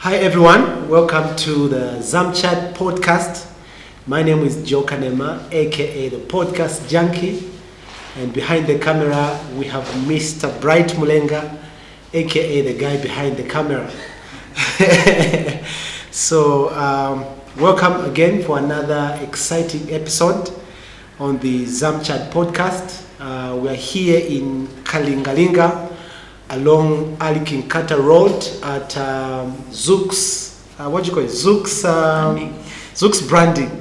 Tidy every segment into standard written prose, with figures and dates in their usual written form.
Hi everyone, welcome to the ZamChat Podcast. My name is JOHN Soneka, aka the Podcast Junkie, and behind the camera we have Mr. Bright Mulenga, aka the guy behind the camera. So welcome again for another exciting episode on the ZamChat Podcast. We are here in Kalingalinga along Alikinkata Road at Zux. What do you call it? Zux. Zux branding.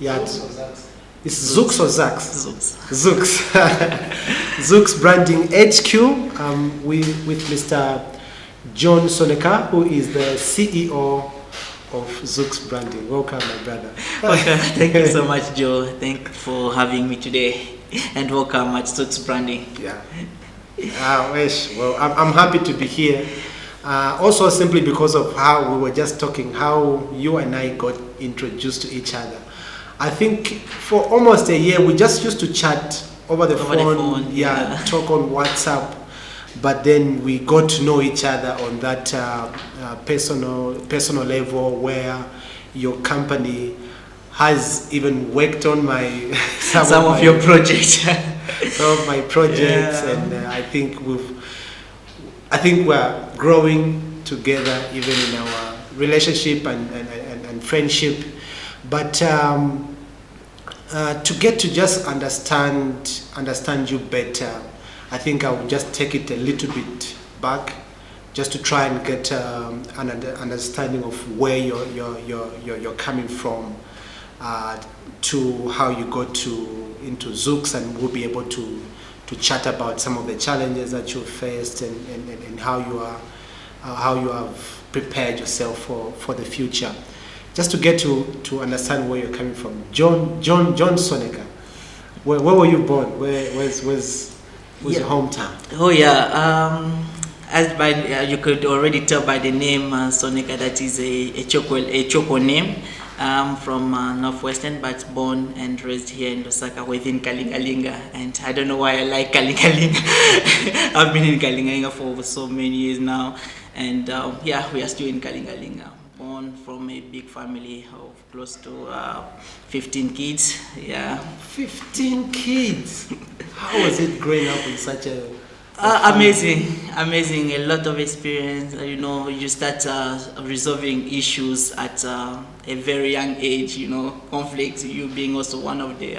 Yeah. It's Zux or Zux? Zux. Zux branding HQ. With Mr. JOHN SONEKA, who is the CEO of Zux branding. Welcome, my brother. Okay, thank you so much, Joe. Thank you for having me today, and welcome at Zux branding. Yeah. Well, I'm happy to be here. Also, simply because of how we were just talking, how you and I got introduced to each other. I think for almost a year we just used to chat over the phone. Yeah, talk on WhatsApp. But then we got to know each other on that personal level, where your company has even worked on my some of your projects. Some of my projects, and I think we're growing together, even in our relationship and friendship. But to get to just understand you better, I think I will just take it a little bit back, just to try and get an understanding of where you're coming from, to how you got into Zux, and we'll be able to chat about some of the challenges that you faced and how you have prepared yourself for the future. Just to get to understand where you're coming from, JOHN SONEKA. Where were you born? Where's your hometown? Oh yeah. As by you could already tell by the name Soneka, that is a Choko name. I'm from Northwestern, but born and raised here in Lusaka within Kalingalinga. And I don't know why I like Kalingalinga. I've been in Kalingalinga for so many years now. And we are still in Kalingalinga. Born from a big family of close to 15 kids. Yeah. 15 kids? How was it growing up in such a... Amazing. A lot of experience. You start resolving issues at a very young age. Conflicts. You being also one of the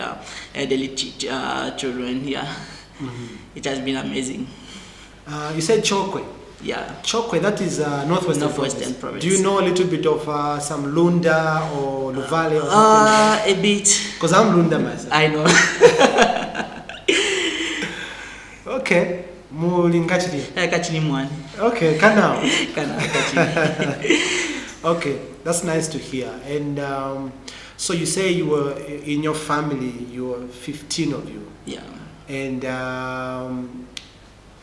elderly children. Yeah, It has been amazing. You said Chokwe. Yeah. Chokwe. That is Northwestern Province. Do you know a little bit of some Lunda or Luvale or something? A bit. Because I'm Lunda myself. I know. Okay. Kachini mwani. Okay, Kana. Kachini. Okay, that's nice to hear. And so you say you were in your family, you were 15 of you. Yeah. And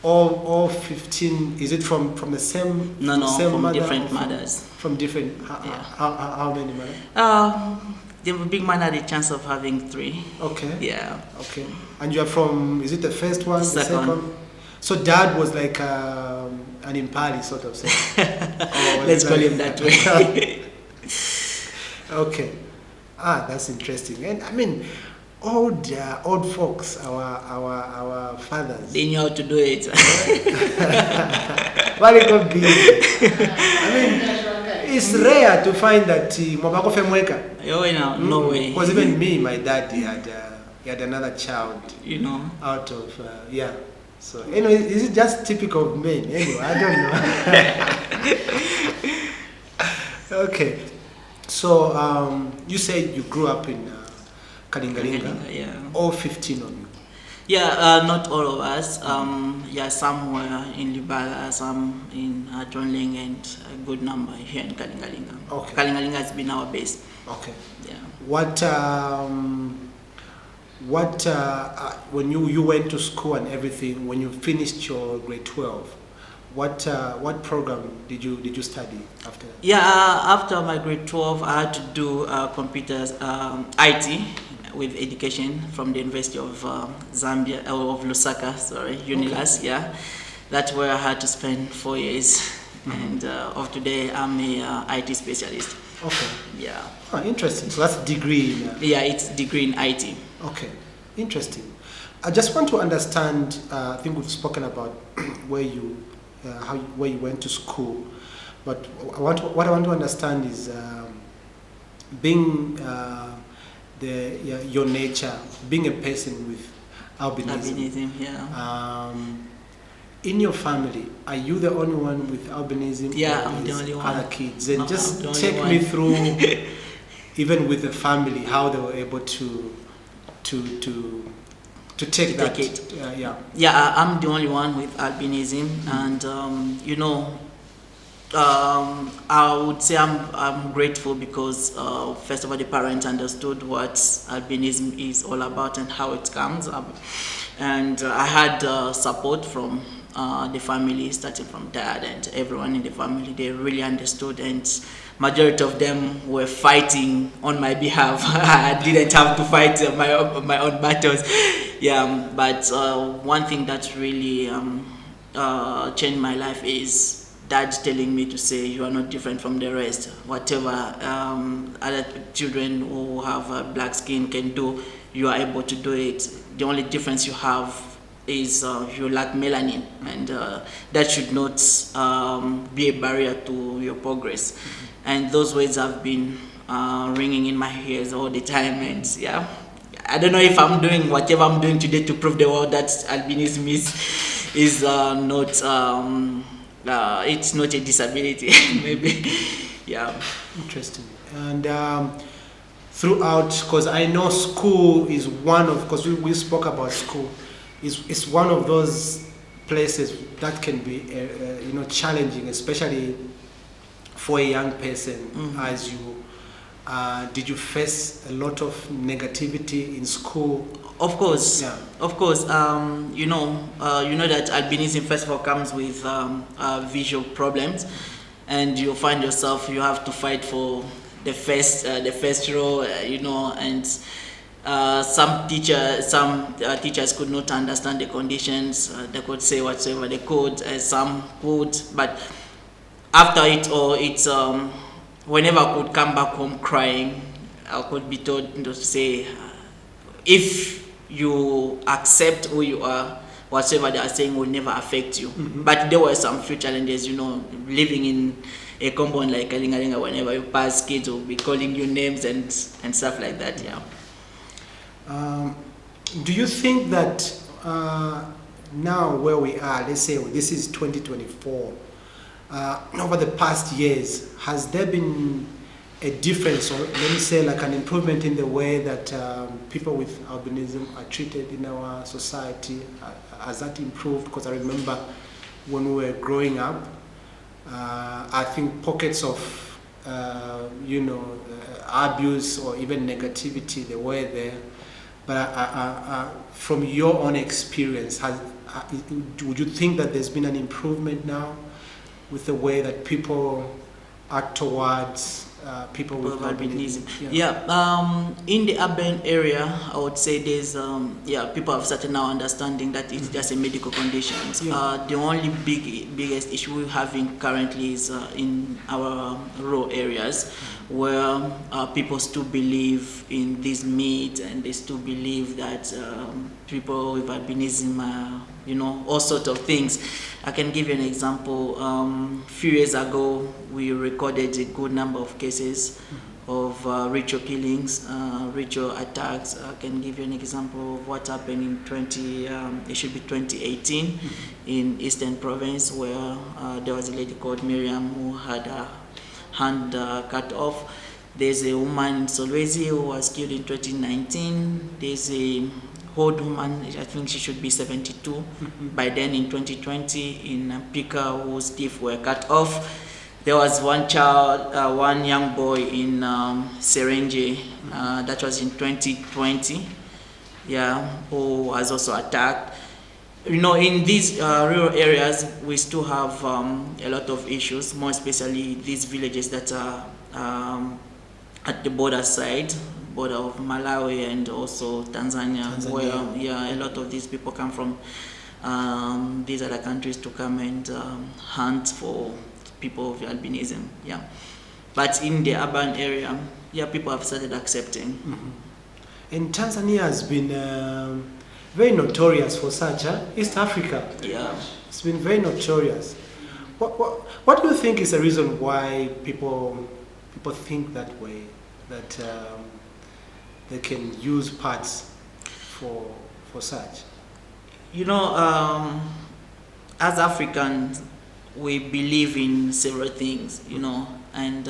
all 15, is it from the same? No, same from mother, different mothers. From different. How many mothers? The big man had a chance of having 3. Okay. Yeah. Okay. And you are from? Is it the first one? Second. The second? So dad was like an Impali sort of thing. Let's call him that way. Okay. That's interesting. And I mean, old folks, our fathers. They knew how to do it. Well, it could be. I mean, it's rare to find that Mwabako Femweka. No way. Because even me, my dad, he had another child. Out of So anyway, is it just typical of men? Anyway, I don't know. Okay. So you said you grew up in Kalingalinga. Yeah. All 15 of you. Yeah, not all of us. Some were in Libala, some in Jonling, and a good number here in Kalingalinga. Okay. Kalingalinga has been our base. Okay. Yeah. What when you went to school and everything, when you finished your grade 12, what program did you study after that? Yeah, after my grade 12, I had to do computers, IT, with education from the University of Zambia, of Lusaka, UNILAS. Yeah, that's where I had to spend 4 years and of today I'm a IT specialist. Okay. Yeah. Oh, interesting. So that's degree in... Yeah, it's degree in IT. Okay, interesting. I just want to understand. I think we've spoken about where you went to school, but what I want to understand is being your nature, being a person with albinism. Albinism, yeah. In your family, are you the only one with albinism? Yeah, or I'm the is only one. Other kids, and just I'm the only take one. me through, even with the family, how they were able to take that. Take it. Yeah. Yeah, I'm the only one with albinism, and I would say I'm grateful because first of all the parents understood what albinism is all about and how it comes up, and I had support from the family, starting from dad and everyone in the family. They really understood, and majority of them were fighting on my behalf. I didn't have to fight my own battles. Yeah, but one thing that really changed my life is dad telling me to say you are not different from the rest. Whatever other children who have black skin can do, you are able to do it. The only difference you have is you lack melanin, and that should not be a barrier to your progress. And those words have been ringing in my ears all the time, and yeah, I don't know if I'm doing whatever I'm doing today to prove the world that albinism is not it's not a disability. Maybe. Yeah. Interesting. And throughout, because I know school is one of, because we spoke about school, is one of those places that can be challenging, especially for a young person. As you did you face a lot of negativity in school? Of course. Yeah. Of course. You know that albinism first of all comes with visual problems, and you find yourself you have to fight for the first row. And some teachers could not understand the conditions. They could say whatever they could, some could, but after it all, it's whenever I could come back home crying, I could be told to say, if you accept who you are, whatever they are saying will never affect you. But there were some few challenges, living in a compound like Kalingalinga, whenever you pass, kids will be calling you names and stuff like that. Yeah. Do you think that now where we are, let's say this is 2024, over the past years, has there been a difference, or let me say like an improvement in the way that people with albinism are treated in our society? Has that improved? Because I remember when we were growing up, I think pockets of abuse or even negativity, they were there. But from your own experience, would you think that there's been an improvement now with the way that people act towards people with albinism? In the urban area, I would say there's people have started now understanding that it's just a medical condition. The only biggest issue we're having currently is in our rural areas, where people still believe in this myth, and they still believe that people with albinism are, all sorts of things. I can give you an example. Few years ago, we recorded a good number of cases of ritual killings, ritual attacks. I can give you an example of what happened in 2018 in Eastern Province, where there was a lady called Miriam who had her hand cut off. There's a woman in Solwezi who was killed in 2019. There's a old woman, I think she should be 72 by then, in 2020 in Pika, whose teeth were cut off. There was one young boy in Serenge, that was in 2020, who was also attacked. In these rural areas, we still have a lot of issues, more especially these villages that are at the border of Malawi and also Tanzania, where a lot of these people come from these other countries to come and hunt for people of albinism. Yeah, but in the urban area, yeah, people have started accepting. And Tanzania has been very notorious for such. East Africa, Yeah. it's been very notorious. What do you think is the reason why people think that way? That they can use parts for such. You know, as Africans, we believe in several things, you know, and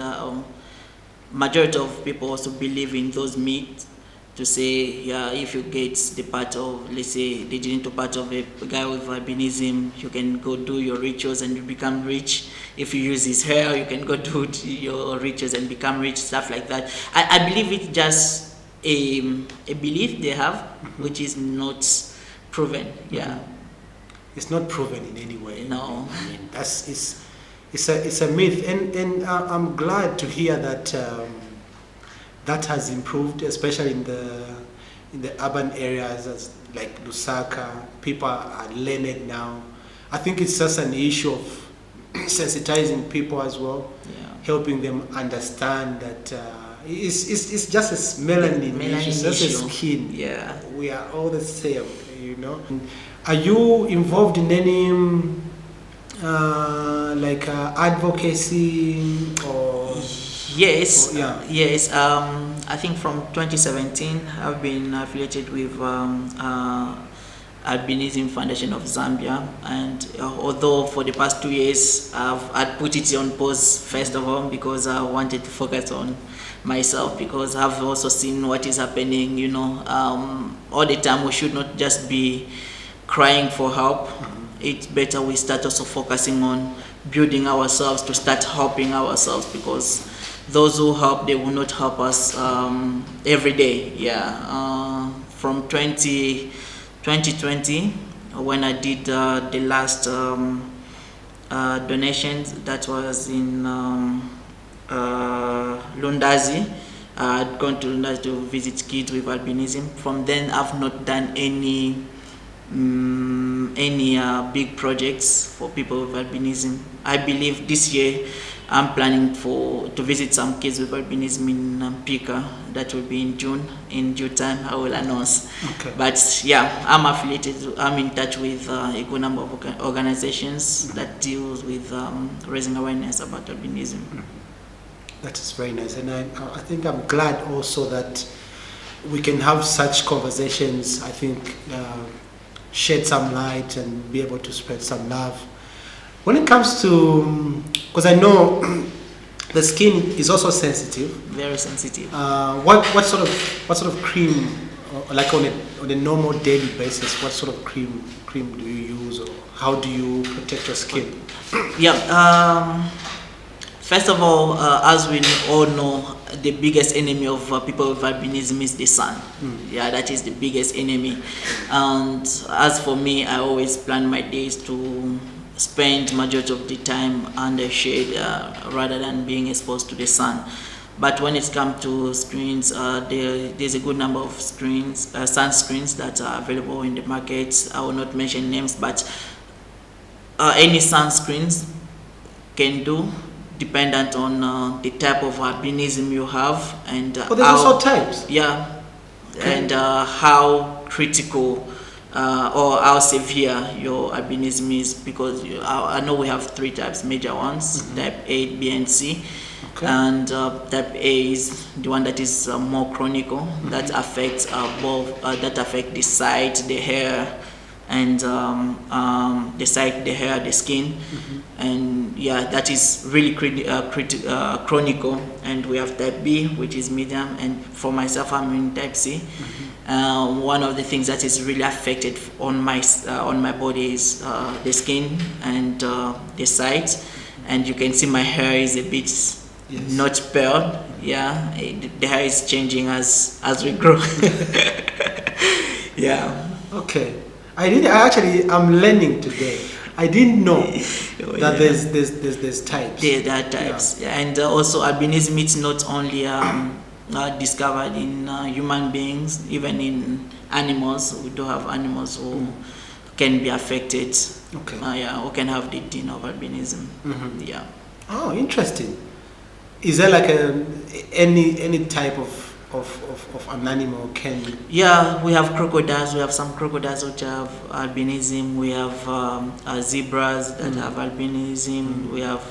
majority of people also believe in those myths to say, yeah, if you get the part of, let's say, the genital part of a guy with albinism, you can go do your rituals and you become rich. If you use his hair, you can go do your rituals and become rich, stuff like that. I believe it's just a belief they have, which is not proven. Yeah. It's not proven in any way. No. I mean, it's a myth, and I'm glad to hear that that has improved, especially in the urban areas like Lusaka. People are learned now. I think it's just an issue of sensitizing people as well, helping them understand that it's just a melanin issue, it's just a skin. Yeah, we are all the same, you know. Are you involved in any advocacy or? Yes, or, yeah. Yes. I think from 2017, I've been affiliated with Albinism Foundation of Zambia, and although for the past 2 years I'd put it on pause, first of all because I wanted to focus on myself, because I've also seen what is happening, you know. All the time we should not just be crying for help. It's better we start also focusing on building ourselves to start helping ourselves, because those who help, they will not help us every day. Yeah. From 2020, when I did the last donations, that was in Lundazi. I'd gone to Lundazi to visit kids with albinism. From then, I've not done any big projects for people with albinism. I believe this year I'm planning to visit some kids with albinism in Pika. That will be in June. In due time, I will announce. Okay. But yeah, I'm affiliated. I'm in touch with a good number of organizations that deals with raising awareness about albinism. That is very nice, and I think I'm glad also that we can have such conversations. I think shed some light and be able to spread some love. When it comes to, because I know the skin is also sensitive. Very sensitive. What sort of cream, like on a normal daily basis, what sort of cream do you use, or how do you protect your skin? Yeah. First of all, as we all know, the biggest enemy of people with albinism is the sun. Yeah, that is the biggest enemy. And as for me, I always plan my days to spend majority of the time under shade rather than being exposed to the sun. But when it comes to screens, there's a good number of sunscreens that are available in the market. I will not mention names, but any sunscreens can do, dependent on the type of albinism you have, and there's also types. Yeah, okay. And how critical or how severe your albinism is, because I know we have 3 types, major ones, type A, B, and C. Okay. And type A is the one that is more chronic, that affects both, that affect the side, the hair, and the side, the hair, the skin. And yeah, that is really chronic. And we have type B, which is medium, and for myself, I'm in type C. One of the things that is really affected on my body is the skin and the sides, and you can see my hair is a bit not pale. Yeah, the hair is changing as we grow. Yeah. Okay. I'm learning today. I didn't know that there's types. There are types. Yeah. And also albinism is not only discovered in human beings, even in animals. We do have animals who can be affected. Okay. Who can have the gene of albinism. Yeah. Oh, interesting. Is there like any type of an animal can? Yeah, we have crocodiles. We have some crocodiles which have albinism. We have zebras that have albinism. We have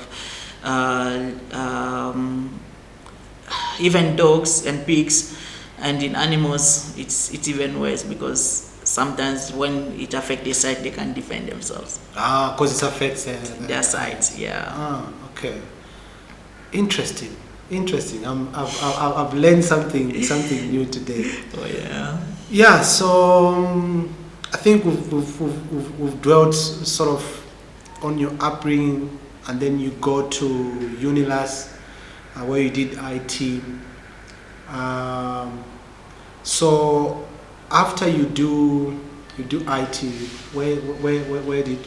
uh, um, even dogs and pigs. And in animals, it's even worse because sometimes when it affects their sight, they can't defend themselves. Ah, because it affects Their sight, yeah. Ah, okay. Interesting. Interesting. I've learned something new today. Oh yeah. Yeah. So I think we've dwelt sort of on your upbringing, and then you go to Unilas, where you did IT. So after you do IT, where did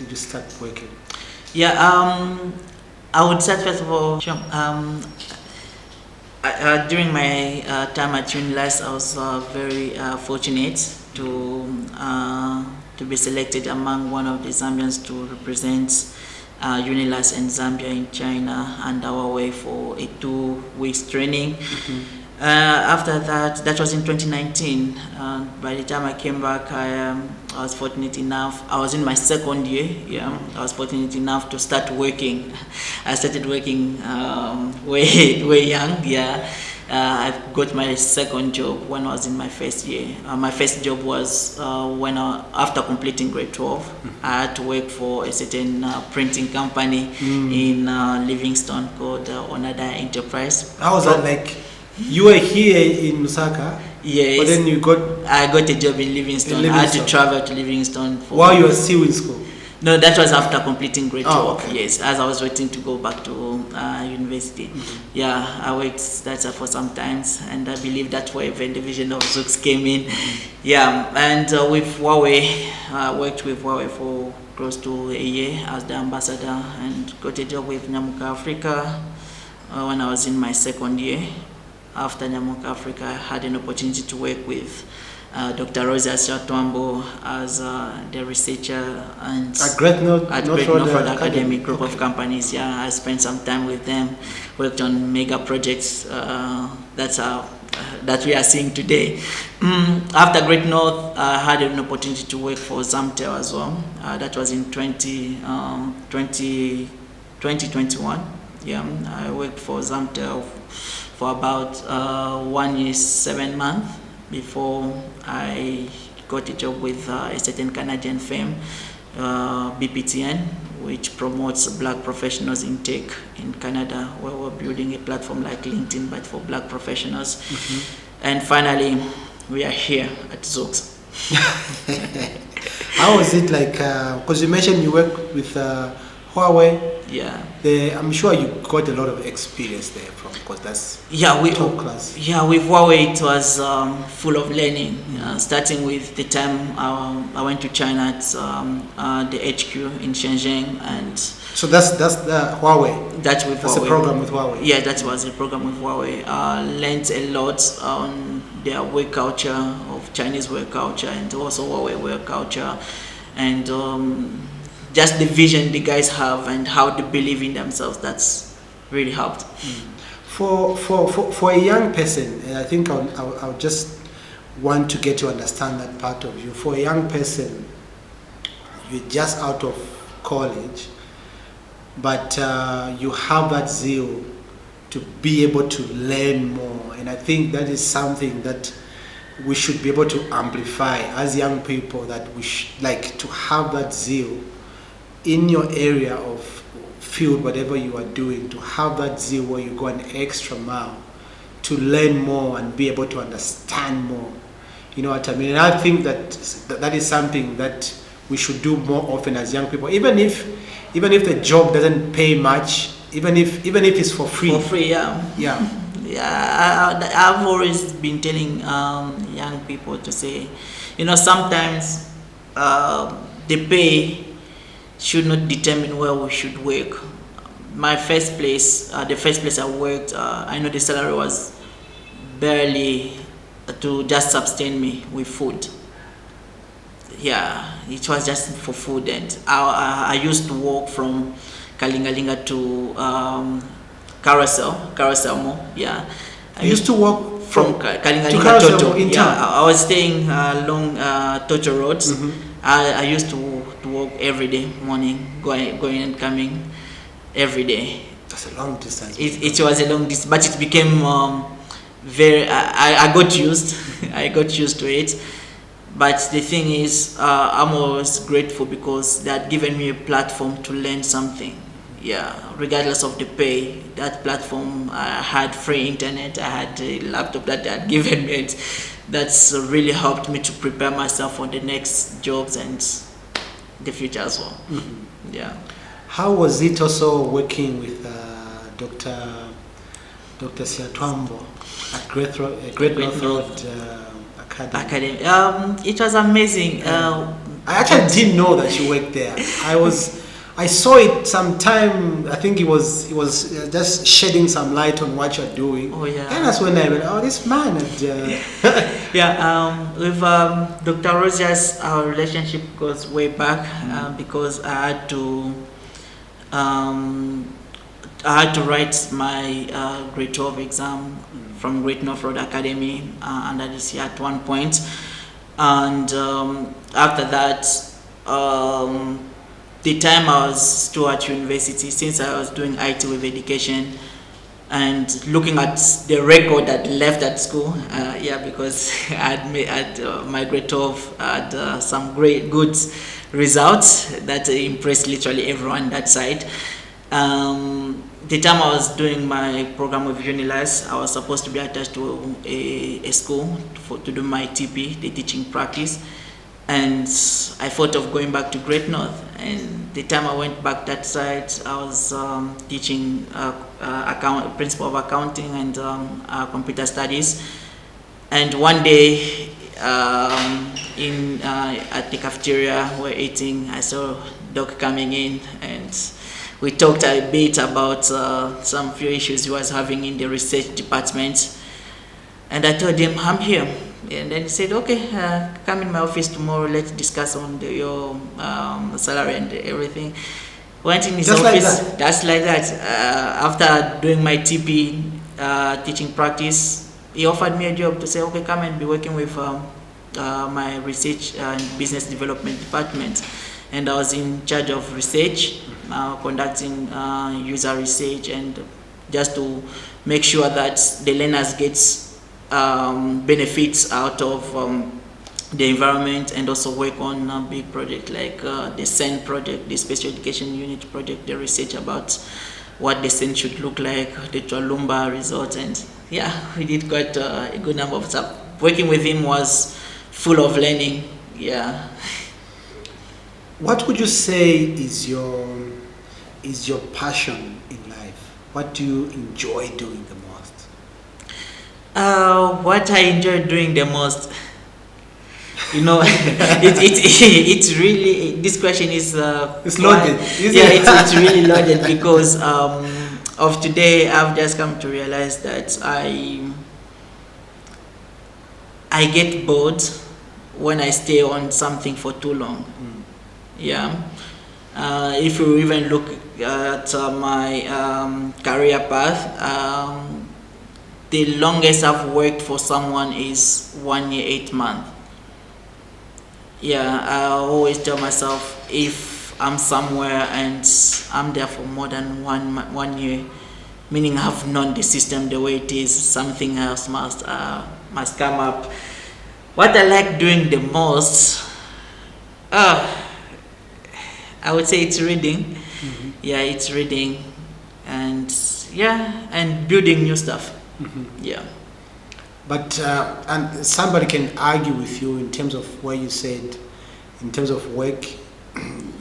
you start working? Yeah, I would say first of all, sure, during my time at Unilas, I was very fortunate to be selected among one of the Zambians to represent Unilas and Zambia in China and our way for a 2 weeks training. After that was in 2019. By the time I came back, I was fortunate enough. I was in my second year. Yeah, I was fortunate enough to start working. I started working way young. Yeah, I got my second job when I was in my first year. My first job was after completing grade 12. I had to work for a certain printing company in Livingston called Onada Enterprise. How was that like? You were here in Lusaka, yes, but then I got a job in Livingston. I had to travel to Livingston while you were still in school. No, that was after completing grade 12. Okay. Yes, as I was waiting to go back to university. Yeah, I worked that for some times, and I believe that's where even the vision of Zux came in. Yeah, and with Huawei, I worked with Huawei for close to a year as the ambassador, and got a job with Nyamuka Africa when I was in my second year. After Nyamuka Africa, I had an opportunity to work with Dr. Rosa Twambo as the researcher and at Great Northwood Academic Group of companies. Yeah, I spent some time with them, worked on mega projects that we are seeing today. After Great North, I had an opportunity to work for ZamTel as well. That was in 2021. Yeah, I worked for ZamTel for about 1 year, 7 months before I got a job with a certain Canadian firm, BPTN, which promotes black professionals intake in Canada, where we're building a platform like LinkedIn, but for black professionals. And finally, we are here at Zux. How was it like, because you mentioned you work with Huawei. Yeah. I'm sure you got a lot of experience there because that's top class. Yeah, with Huawei it was full of learning. Starting with the time I went to China at the HQ in Shenzhen, and so that's the Huawei. That's with that's Huawei. A program with Huawei. Yeah, that was a program with Huawei. Learned a lot on their work culture, of Chinese work culture, and also Huawei work culture, and just the vision the guys have and how they believe in themselves. That's really helped. For a young person, and I think I'll just want to get to understand that part of you. For a young person, you're just out of college, but you have that zeal to be able to learn more, and I think that is something that we should be able to amplify as young people, that we like to have that zeal in your area of field, whatever you are doing, to have that zeal where you go an extra mile to learn more and be able to understand more. You know what I mean? And I think that is something that we should do more often as young people, even if the job doesn't pay much, even if it's for free. For free, yeah. Yeah. Yeah, I've always been telling young people to say, sometimes the pay should not determine where we should work. The first place I worked, I know the salary was barely to just sustain me with food. Yeah, it was just for food, and I used to walk from Kalingalinga to Carousel Mall. Yeah. I used to walk from to Kalingalinga Carousel Toto. Mall in Yeah, town. I was staying along Toto roads. Mm-hmm. I used to walk every day morning, going and coming every day. That's a long distance. It was a long distance, but it became very. I got used. I got used to it. But the thing is, I'm always grateful because they had given me a platform to learn something. Yeah, regardless of the pay, that platform, I had free internet, I had a laptop that they had given me. That's really helped me to prepare myself for the next jobs and the future as well. Mm-hmm. Yeah. How was it also working with Dr. Siatwambo at Great North Road Academy? It was amazing. I actually didn't know that you worked there. I saw it sometime. I think it was just shedding some light on what you're doing. Oh yeah. And that's when I went, oh, this man. Yeah. With Dr. Rosias, our relationship goes way back because I had to write my grade 12 exam from Great North Road Academy under this year at one point, and after that. The time I was still at university, since I was doing IT with education, and looking at the record that left at school, because I had my grade 12 had some good results that impressed literally everyone that side. The time I was doing my program with Unilas, I was supposed to be attached to a school to do my TP, the teaching practice. And I thought of going back to Great North. And the time I went back that side, I was teaching principle of accounting and computer studies. And one day, at the cafeteria, we're eating. I saw Doc coming in, and we talked a bit about some few issues he was having in the research department. And I told him, I'm here. And then he said, okay, come in my office tomorrow, let's discuss on your salary and everything. Went in his just office, like just like that. After doing my TP teaching practice, he offered me a job to say, okay, come and be working with my research and business development department. And I was in charge of research, conducting user research, and just to make sure that the learners get benefits out of the environment, and also work on a big project like the SEN project, the Special Education Unit project, the research about what the SEN should look like, the Twalumba resort, and yeah, we did quite a good number of stuff. Working with him was full of learning. Yeah. What would you say is your passion in life? What do you enjoy doing the most? What I enjoy doing the most, it's really, this question is it's loaded. It's really loaded because of today I've just come to realize that I get bored when I stay on something for too long. Yeah. If you even look at my career path, the longest I've worked for someone is 1 year, 8 months. Yeah, I always tell myself, if I'm somewhere and I'm there for more than 1 year, meaning I've known the system the way it is, something else must come up. What I like doing the most, I would say it's reading. Mm-hmm. Yeah, it's reading, and building new stuff. Mm-hmm. Yeah. But and somebody can argue with you in terms of where you said, in terms of work,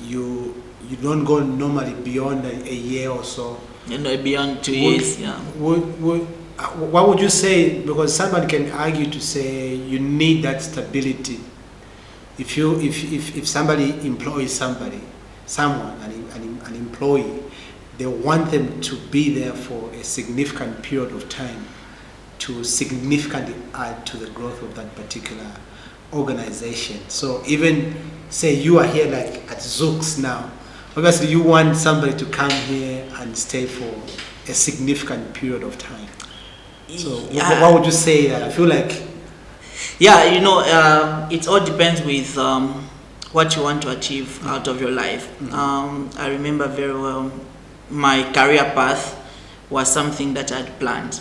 you don't go normally beyond a year or so. Beyond 2 years. Yeah. What would you say? Because somebody can argue to say you need that stability. If somebody employs someone, an employee, they want them to be there for a significant period of time to significantly add to the growth of that particular organization. So even say you are here like at Zux now, obviously you want somebody to come here and stay for a significant period of time. So what would you say? I feel like, it all depends with what you want to achieve out of your life. I remember very well my career path was something that I'd planned.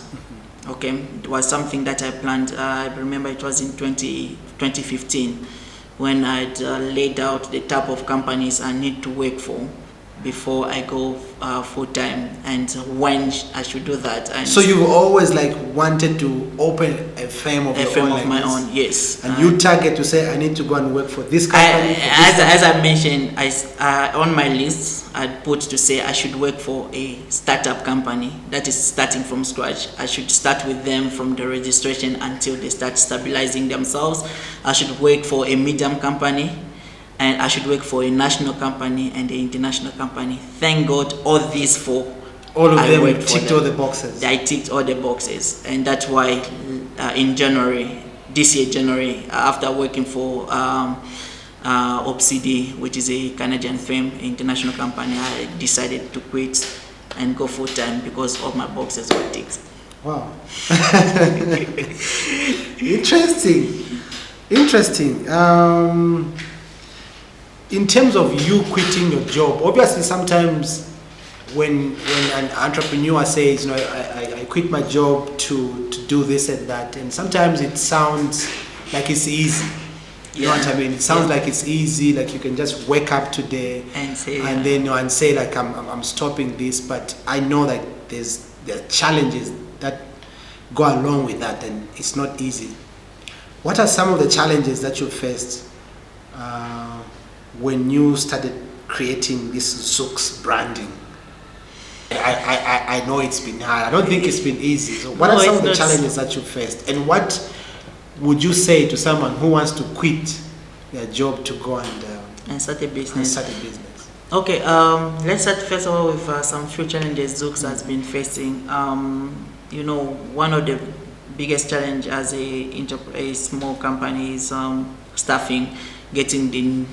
Okay, it was something that I planned. I remember it was in 2015 when I'd laid out the type of companies I need to work for before I go full time, and when I should do that. And so you always like wanted to open a firm of your own, like my this? own, yes. And you target to say, I need to go and work for this company. As I mentioned, on my list, I'd put to say I should work for a startup company that is starting from scratch. I should start with them from the registration until they start stabilizing themselves. I should work for a medium company, and I should work for a national company and an international company. Thank God, all these four, all of them ticked all the boxes. I ticked all the boxes, and that's why in this year January, after working for OPCD, which is a Canadian firm, international company, I decided to quit and go full time because all my boxes were ticked. Wow. Interesting. In terms of you quitting your job, obviously sometimes when an entrepreneur says, I quit my job to do this and that, and sometimes it sounds like it's easy. You know what I mean? It sounds like it's easy, like you can just wake up today and say like I'm stopping this, but I know that there are challenges that go along with that, and it's not easy. What are some of the challenges that you faced when you started creating this Zux branding? I know it's been hard. I don't think it's been easy. So what are some of the challenges that you faced? And what would you say to someone who wants to quit their job to go and start a business? Okay, let's start first of all with some few challenges Zux has been facing. One of the biggest challenge as a small company is staffing, getting the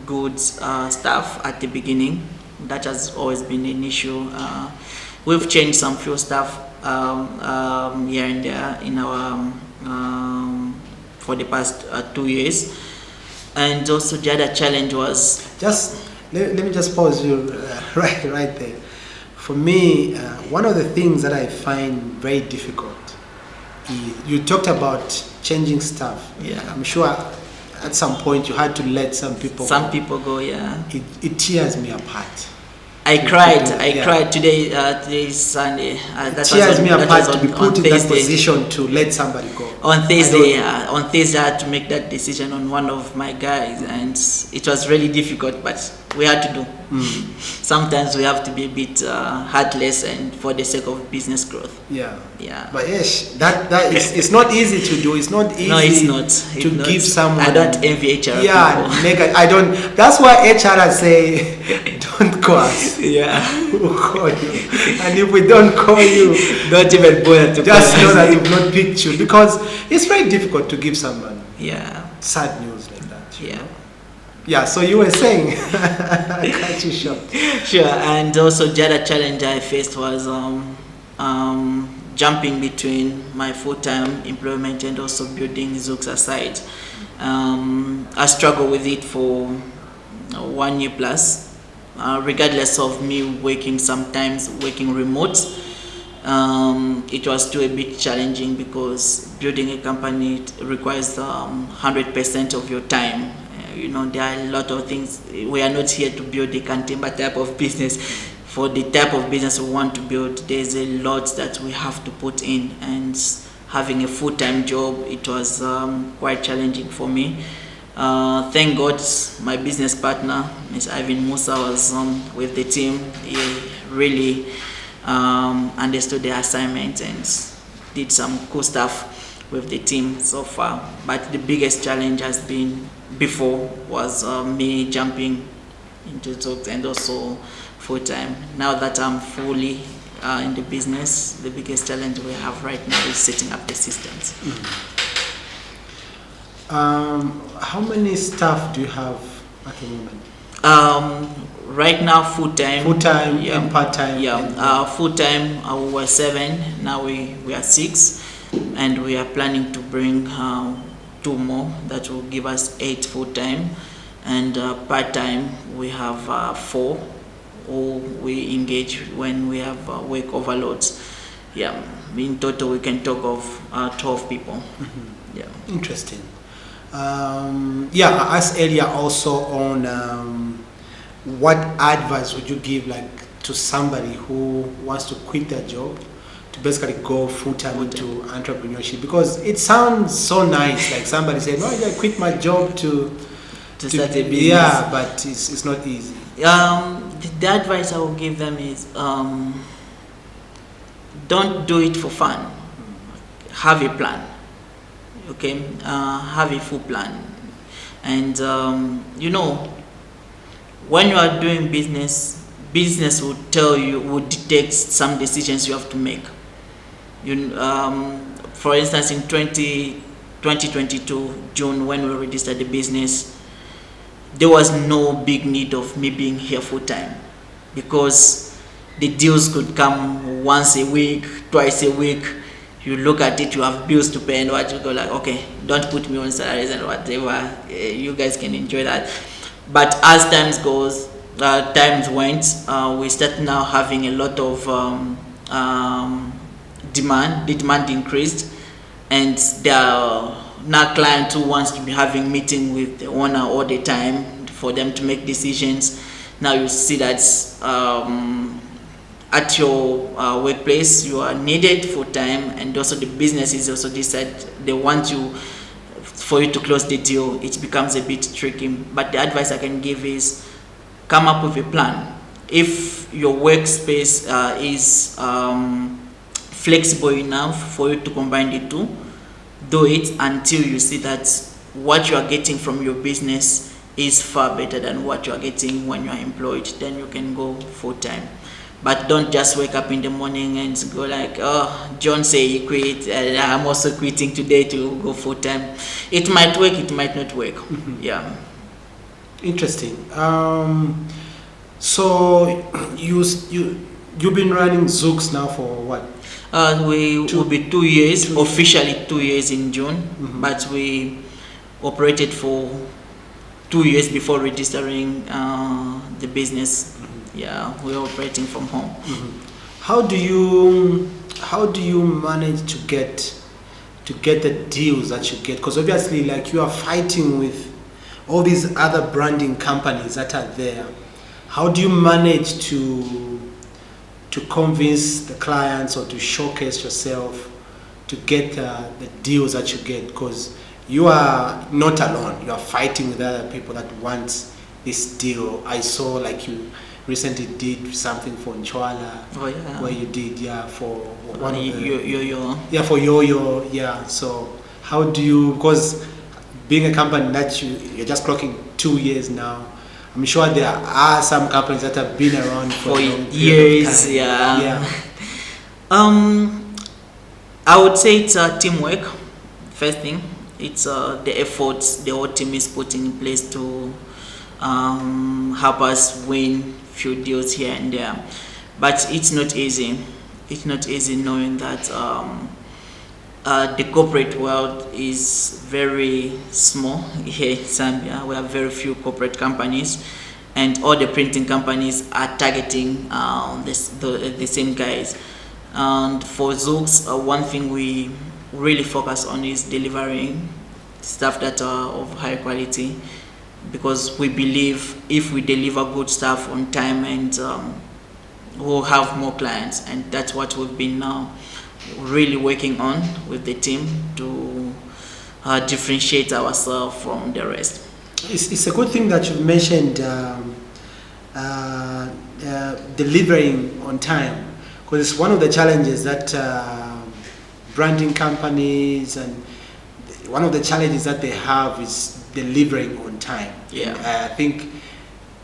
goods staff at the beginning. That has always been an issue. We've changed some few staff here and there in our for the past 2 years, and also the other challenge was let me just pause you right there. For me, one of the things that I find very difficult is you talked about changing staff. Yeah, I'm sure at some point you had to let some people go. Yeah, it tears me apart. I cried today. Today's Sunday. It tears me apart to be put in that position to let somebody go. On Thursday, I had to make that decision on one of my guys, and it was really difficult, but we had to do. Sometimes we have to be a bit heartless, and for the sake of business growth. Yeah. But yes, that it's not easy to do. It's not easy. No, it's not. To give someone. I don't envy HR. Yeah, I don't. That's why HR say, don't call us. Yeah. We'll call you. And if we don't call you, don't even bother to just know that we've not picked you, because it's very difficult to give someone sad news like that. Yeah, so you were saying, I cut you short. Sure, and also the other challenge I faced was jumping between my full-time employment and also building Zux aside. I struggled with it for 1 year plus. Regardless of me sometimes working remote, it was still a bit challenging because building a company requires 100% of your time. There are a lot of things. We are not here to build a container type of business. For the type of business we want to build, there's a lot that we have to put in, and having a full-time job, it was quite challenging for me. Thank God my business partner, Ms. Ivan Musa, was with the team. He really understood the assignment and did some cool stuff with the team so far. But the biggest challenge has been before was me jumping into Zux and also full-time. Now that I'm fully in the business, the biggest challenge we have right now is setting up the systems. How many staff do you have at the moment? Right now, full time. Full time and part time. Full time we were 7. Now we are 6, and we are planning to bring 2 more. That will give us 8 full time, and part time we have 4. Who we engage when we have work overloads. Yeah, in total we can talk of 12 people. Mm-hmm. Yeah. Interesting. I asked earlier also on what advice would you give like to somebody who wants to quit their job to basically go full-time into entrepreneurship, because it sounds so nice, like somebody saying, "Oh, I quit my job to start a business." Yeah, but it's not easy. The advice I will give them is don't do it for fun. Have a plan. Okay, have a full plan, and when you are doing business will tell you, will dictate some decisions you have to make. For instance, in 2022 June, when we registered the business, there was no big need of me being here full time, because the deals could come once a week, twice a week. You look at it, you have bills to pay, and what you go like, okay, don't put me on salaries and whatever. You guys can enjoy that. But as times went, we start now having a lot of demand. The demand increased, and there are now clients who wants to be having meeting with the owner all the time for them to make decisions. Now you see that at your workplace you are needed full time, and also the businesses also decide they want you for you to close the deal. It becomes a bit tricky. But the advice I can give is come up with a plan. If your workspace is flexible enough for you to combine the two, do it until you see that what you are getting from your business is far better than what you are getting when you are employed. Then you can go full time. But don't just wake up in the morning and go like, "Oh, John say he quit, and I'm also quitting today to go full time." It might work, it might not work. Mm-hmm. Yeah. Interesting. So you've been running Zux now for what? We will be 2 years, officially 2 years in June, mm-hmm. But we operated for 2 years before registering the business. Mm-hmm. Yeah, we're operating from home. Mm-hmm. How do you manage to get the deals that you get? Because obviously, like, you are fighting with all these other branding companies that are there. How do you manage to convince the clients or to showcase yourself to get the deals that you get? Because you are not alone. You are fighting with other people that want this deal. I saw like you recently did something for Nchwala. Oh yeah. Where you did for one of the, Yo-Yo. Yeah, for Yo-Yo. Yeah. So how do you? Because being a company that you're just clocking 2 years now, I'm sure there are some companies that have been around for years. Yeah. I would say it's teamwork. First thing, it's the efforts the whole team is putting in place to help us win few deals here and there. But it's not easy. It's not easy knowing that the corporate world is very small here in Zambia. We have very few corporate companies, and all the printing companies are targeting the same guys. And for Zux, one thing we really focus on is delivering stuff that are of high quality, because we believe if we deliver good stuff on time, and we'll have more clients, and that's what we've been now really working on with the team to differentiate ourselves from the rest. It's a good thing that you've mentioned delivering on time, because it's one of the challenges that branding companies, and one of the challenges that they have is delivering on time. Yeah. I think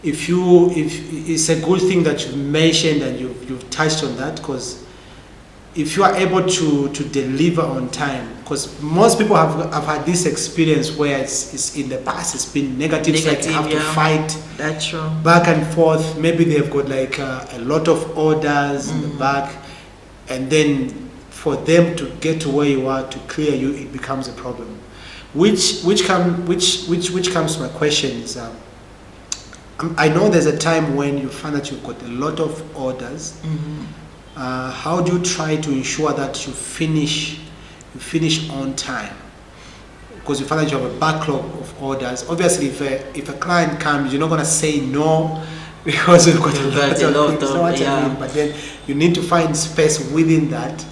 if it's a good thing that you've mentioned and you've touched on that, because if you are able to deliver on time, because most people have had this experience where it's in the past it's been negative, so like you have to fight that's true, back and forth. Maybe they've got like a lot of orders in the back, and then for them to get to where you are to clear you, it becomes a problem. Which comes to my question is, I know there's a time when you find that you've got a lot of orders. How do you try to ensure that you finish on time? Because you find that you have a backlog of orders. Obviously, if a client comes, you're not going to say no because you've got a lot of things. I mean? But then you need to find space within that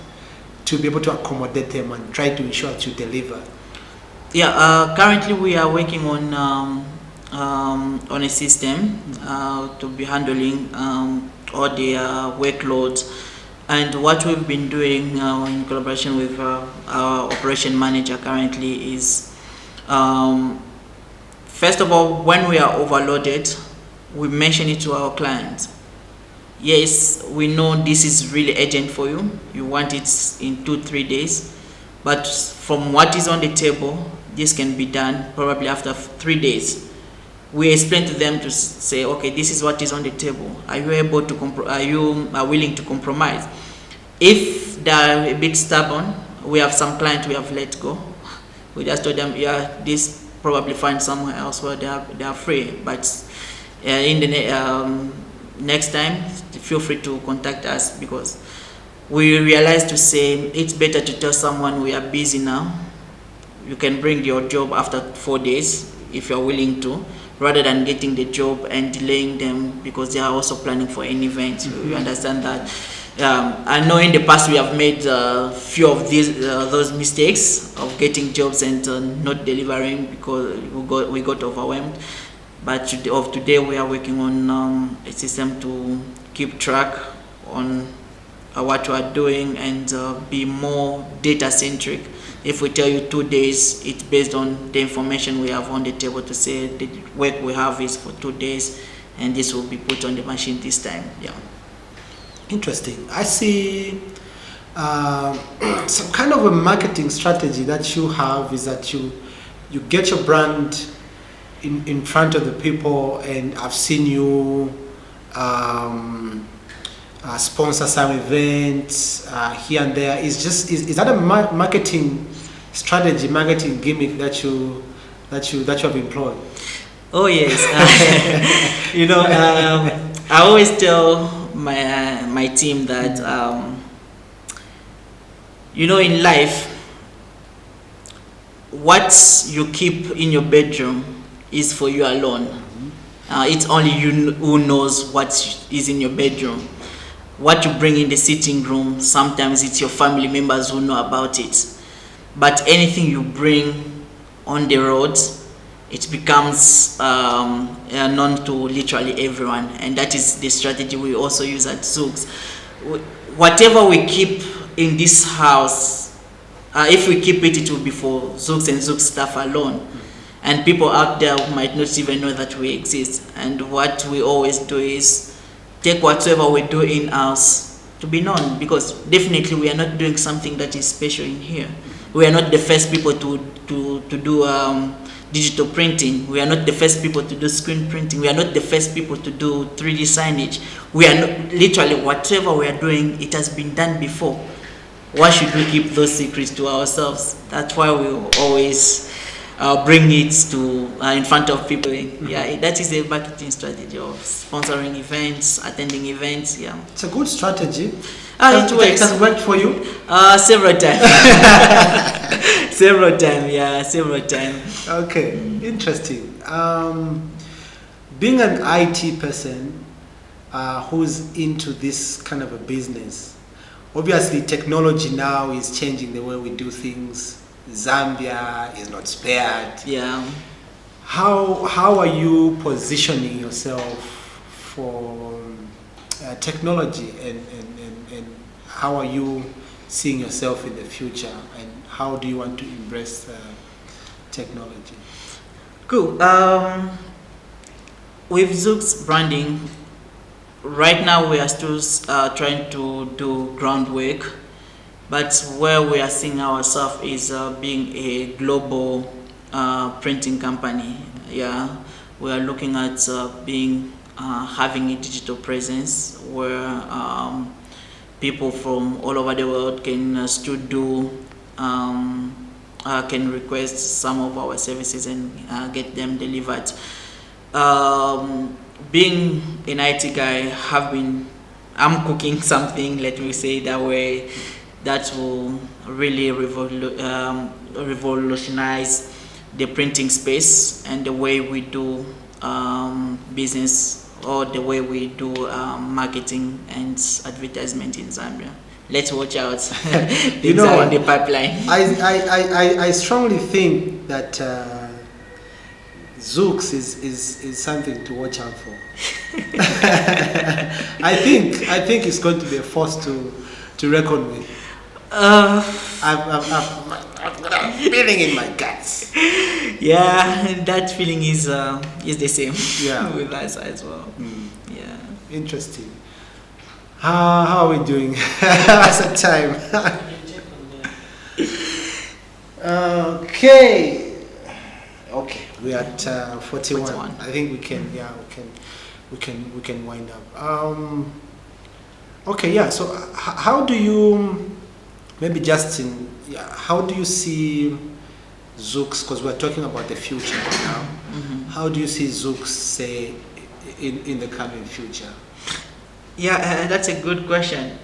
to be able to accommodate them and try to ensure that you deliver. Yeah, currently we are working on a system to be handling all the workloads, and what we've been doing in collaboration with our operation manager currently is, first of all, when we are overloaded, we mention it to our clients. Yes, we know this is really urgent for you. You want it in 2-3 days, but from what is on the table, this can be done probably after 3 days. We explain to them to say, okay, this is what is on the table. Are you able to willing to compromise? If they are a bit stubborn, we have some clients we have let go. We just told them, yeah, this probably find somewhere else where they are free. But in the next time, feel free to contact us, because we realize to say it's better to tell someone we are busy now. You can bring your job after 4 days if you're willing to, rather than getting the job and delaying them because they are also planning for an event. You understand that? I know in the past we have made a few of those mistakes of getting jobs and not delivering because we got overwhelmed. But today we are working on a system to keep track on what we are doing and be more data centric. If we tell you 2 days, it's based on the information we have on the table to say the work we have is for 2 days, and this will be put on the machine this time. Yeah. Interesting. I see some kind of a marketing strategy that you have is that you get your brand in front of the people, and I've seen you sponsor some events here and there. Is that a marketing strategy, marketing gimmick that you have employed? Oh yes. I always tell my team that in life, what you keep in your bedroom is for you alone. It's only you who knows what is in your bedroom. What you bring in the sitting room, sometimes it's your family members who know about it. But anything you bring on the road, it becomes known to literally everyone. And that is the strategy we also use at Zux. Whatever we keep in this house, if we keep it, it will be for Zux and Zux staff alone. And people out there might not even know that we exist. And what we always do is take whatever we do in-house to be known, because definitely we are not doing something that is special in here. We are not the first people to do digital printing. We are not the first people to do screen printing. We are not the first people to do 3D signage. We are not, literally whatever we are doing, it has been done before. Why should we keep those secrets to ourselves? That's why we always bring it to in front of people. Yeah, that is a marketing strategy of sponsoring events, attending events. Yeah, it's a good strategy. It works. It has worked for you? Several times. Several times. Okay, interesting. Being an IT person who's into this kind of a business, obviously technology now is changing the way we do things. Zambia is not spared. Yeah. How are you positioning yourself for technology, and how are you seeing yourself in the future, and how do you want to embrace technology? Cool. With Zux branding, right now we are still trying to do groundwork. But where we are seeing ourselves is being a global printing company. Yeah, we are looking at being having a digital presence where people from all over the world can still do can request some of our services and get them delivered. Being an IT guy, I'm cooking something, let me say it that way, that will really revolutionize the printing space and the way we do business, or the way we do marketing and advertisement in Zambia. Let's watch out. Things are in the pipeline. I strongly think that Zux is something to watch out for. I think it's going to be a force to reckon with. I'm feeling in my guts. Yeah, that feeling is the same. Yeah. With us as well. Yeah. Interesting. How are we doing as a time? Okay, we're at 41. I think we can wind up. Okay, yeah. So how do you, maybe Justin? Yeah, how do you see Zux? Because we're talking about the future now. Mm-hmm. How do you see Zux, say, in the coming future? Yeah, that's a good question.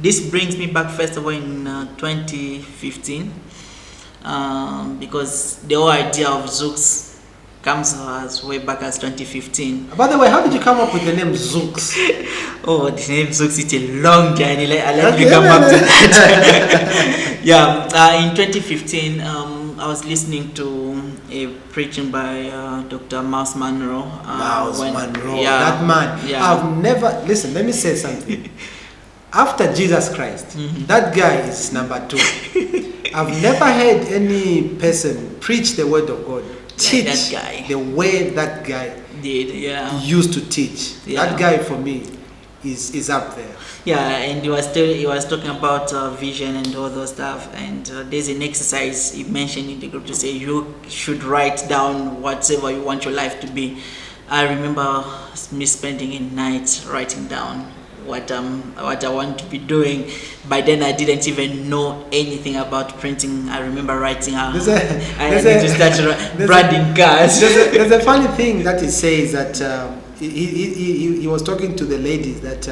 This brings me back first of all in 2015, because the whole idea of Zux comes as way back as 2015. By the way, how did you come up with the name Zux? Oh, the name Zux, it's a long journey. I like to come up to that. Yeah, in 2015, I was listening to a preaching by Dr. Miles Monroe. Monroe, yeah, that man. Yeah. I've never, listen, let me say something. After Jesus Christ, that guy is number 2. I've never heard any person preach the word of God, teach that guy the way that guy did. Yeah, used to teach. Yeah. That guy for me is up there. Yeah, and he was talking about vision and all those stuff. And there's an exercise he mentioned in the group to say you should write down whatever you want your life to be. I remember me spending a night writing down what I want to be doing. By then I didn't even know anything about printing. I remember writing I need to start branding cars. There's a funny thing that he says that he was talking to the ladies that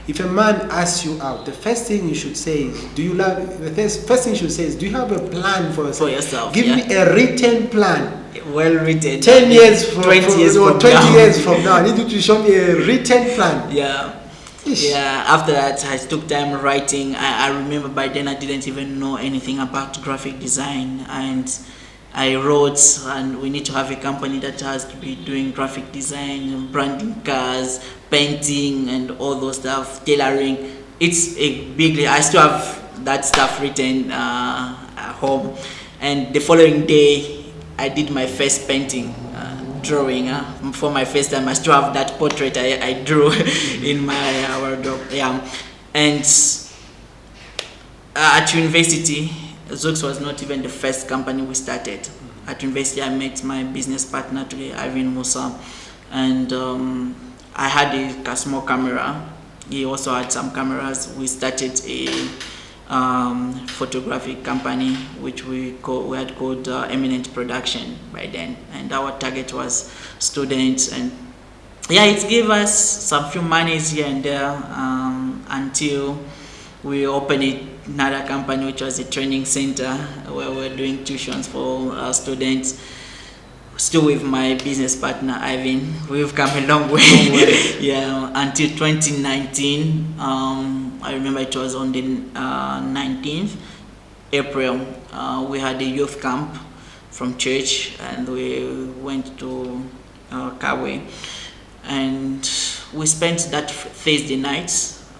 if a man asks you out, the first thing you should say is, do you love? The first thing you should say is, do you have a plan for yourself? Give me a written plan. Well written. 10 years from 20 years from 20 now. years from now. I need you to show me a written plan. Yeah. Ish. Yeah, after that I took time writing. I remember by then I didn't even know anything about graphic design, and I wrote, and we need to have a company that has to be doing graphic design, branding cars, painting and all those stuff, tailoring. It's a big, I still have that stuff written at home. And the following day I did my first painting, drawing for my first time. I still have that portrait I drew in my wardrobe. Yeah. And at university, Zux was not even the first company we started. At university, I met my business partner today, Ivan Musa, and I had a small camera. He also had some cameras. We started a photographic company, which we had called Eminent Production by then, and our target was students. And yeah, it gave us some few monies here and there until we opened another company, which was a training center where we're doing tuitions for students. Still with my business partner Ivan, we've come a long way. Yeah, until 2019. I remember it was on the 19th April. We had a youth camp from church, and we went to Kawe, and we spent that Thursday night.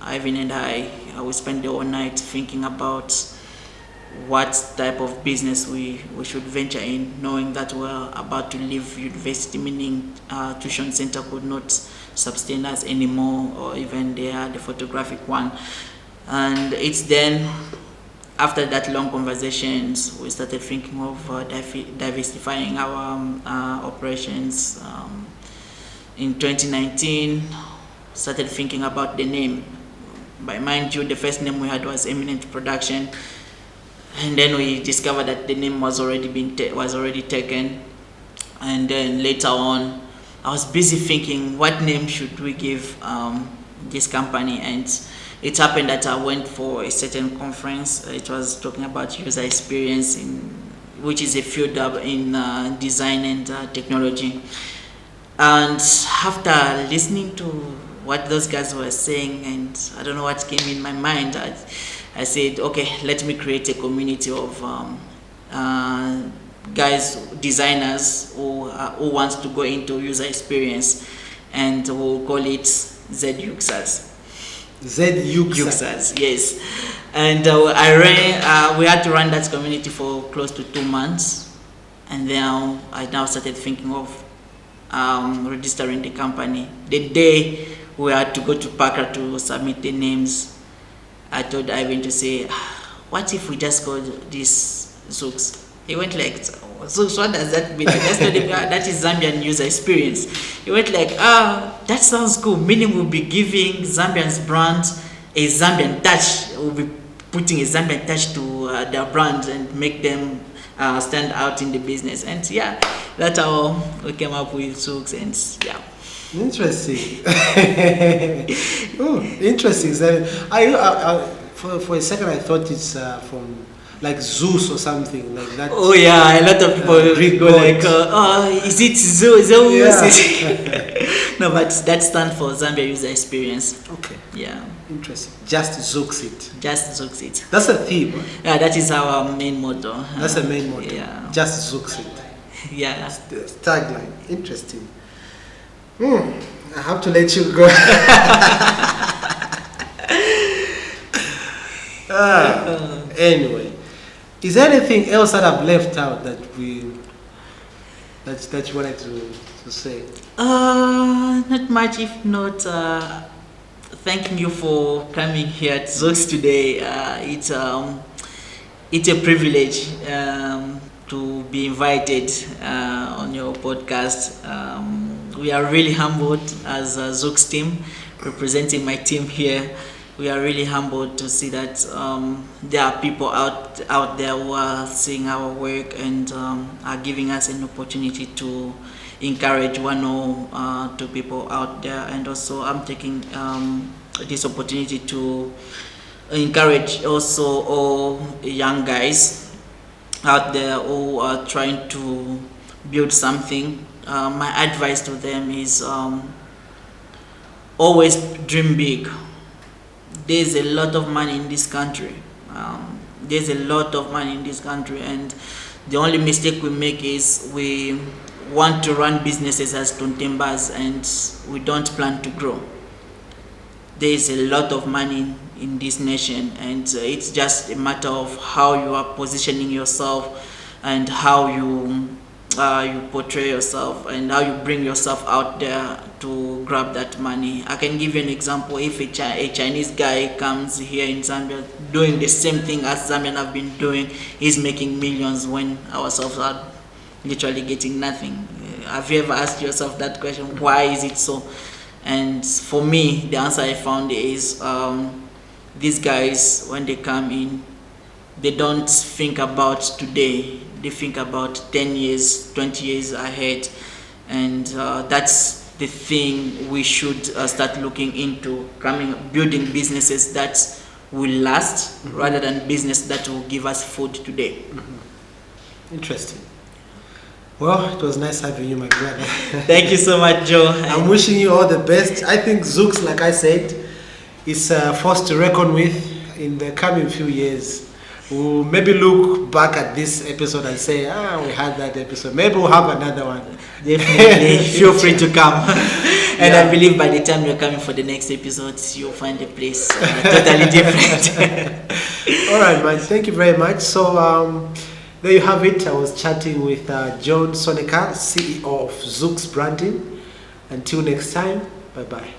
Ivan and I, we spent the whole night thinking about what type of business we should venture in, knowing that we're about to leave university, meaning tuition center could not sustain us anymore, or even the photographic one. And it's then, after that long conversations, we started thinking of diversifying our operations. In 2019, started thinking about the name. By mind you, the first name we had was Eminent Production, and then we discovered that the name was already taken. And then later on, I was busy thinking, what name should we give this company? And it happened that I went for a certain conference. It was talking about user experience, which is a field in design and technology. And after listening to what those guys were saying, and I don't know what came in my mind, I said, okay, let me create a community of guys, designers who wants to go into user experience, and we'll call it ZUXers. ZUXers, yes. And we had to run that community for close to 2 months, and then I now started thinking of registering the company. The day we had to go to Parker to submit the names, I told Ivan to say, what if we just call this Zux? He went like, Zux, what does that mean? I just told him, that is Zambian user experience. He went like, that sounds cool. Meaning we'll be giving Zambian's brand a Zambian touch. We'll be putting a Zambian touch to their brand and make them stand out in the business. And yeah, that's how we came up with Zux. And yeah. Interesting. Oh, interesting. So for a second I thought it's from like Zeus or something like that. Oh yeah, a lot of people go like, is it Zeus? Yeah. No, but that stands for Zambia User Experience. Okay. Yeah. Interesting. Just Zux it. Just Zux it. That's a theme. Right? Yeah, that is our main motto. That's the main motto. Yeah. Just Zux it. Yeah. That's the tagline. Interesting. I have to let you go. Anyway, is there anything else that I've left out that you wanted to say? Not much. If not, thanking you for coming here at Zux today. It's a privilege to be invited on your podcast. We are really humbled as a Zux team, representing my team here. We are really humbled to see that there are people out there who are seeing our work and are giving us an opportunity to encourage one or two people out there. And also I'm taking this opportunity to encourage also all young guys out there who are trying to build something. My advice to them is always dream big. There's a lot of money in this country. There's a lot of money in this country, and the only mistake we make is we want to run businesses as tontembas and we don't plan to grow. There's a lot of money in this nation, and it's just a matter of how you are positioning yourself and how you portray yourself and how you bring yourself out there to grab that money. I can give you an example. If a Chinese guy comes here in Zambia doing the same thing as Zambian have been doing, he's making millions when ourselves are literally getting nothing. Have you ever asked yourself that question? Why is it so? And for me, the answer I found is these guys, when they come in, they don't think about today. They think about 10 years, 20 years ahead. And that's the thing we should start looking into, building businesses that will last rather than business that will give us food today. Interesting. Well, it was nice having you, my brother. Thank you so much, Joe. I'm wishing you all the best. I think Zux, like I said, is a force to reckon with in the coming few years. We'll maybe look back at this episode and say, we had that episode. Maybe we'll have another one. Definitely. Feel free to come. And I believe by the time you're coming for the next episodes, you'll find a place totally different. All right, man. Thank you very much. So there you have it. I was chatting with JOHN SONEKA, CEO of Zux Branding. Until next time, bye-bye.